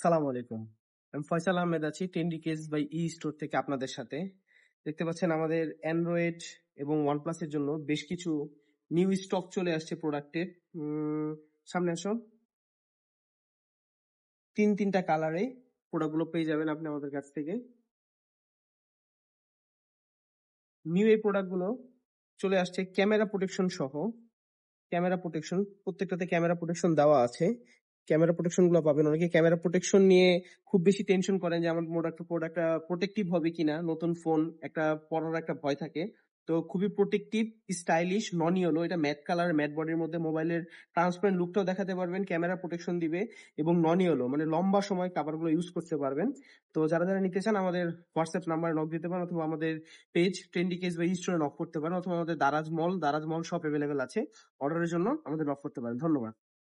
সালামু আলাইকুম। আমি ফয়সাল আহমেদ আছি Trendy Case by E Store থেকে আপনাদের সাথে। দেখতে পাচ্ছেন আমাদের অ্যান্ড্রয়েড এবং OnePlus এর জন্য বেশ কিছু নিউ স্টক চলে আসছে প্রোডাক্টের। সামনে আসো। ৩টা কালারে প্রোডাক্টগুলো পেয়ে যাবেন আপনি আমাদের কাছ থেকে। নিউ এই প্রোডাক্টগুলো চলে আসছে ক্যামেরা প্রোটেকশন সহ। ক্যামেরা প্রোটেকশন প্রত্যেকটাতে ক্যামেরা প্রোটেকশন দেওয়া আছে। ক্যামেরা প্রোটেকশন গুলো পাবেন। অনেকে ক্যামেরা প্রোটেকশন নিয়ে খুব বেশি টেনশন করেন যে আমার প্রোডাক্টটা প্রোটেক্টিভ হবে কিনা। নতুন ফোন একটা পড়ার একটা ভয় থাকে। তো খুবই প্রোটেক্টিভ, স্টাইলিশ, নন ইয়েলো। এটা ম্যাট কালার, ম্যাট বডির মধ্যে মোবাইলের ট্রান্সপারেন্ট লুকটাও দেখাতে পারবেন। ক্যামেরা প্রোটেকশন দিবে এবং নন ইয়েলো মানে লম্বা সময় কাভারগুলো ইউজ করতে পারবেন। তো যারা নিতে চান আমাদের হোয়াটসঅ্যাপ নাম্বারে নক দিতে পারেন অথবা আমাদের পেজ ট্রেন্ডি কেস বা স্টোরে নক করতে পারেন অথবা আমাদের দারাজ মল শপ এভেলেবেল আছে। অর্ডারের জন্য আমাদের নক করতে পারেন। ধন্যবাদ।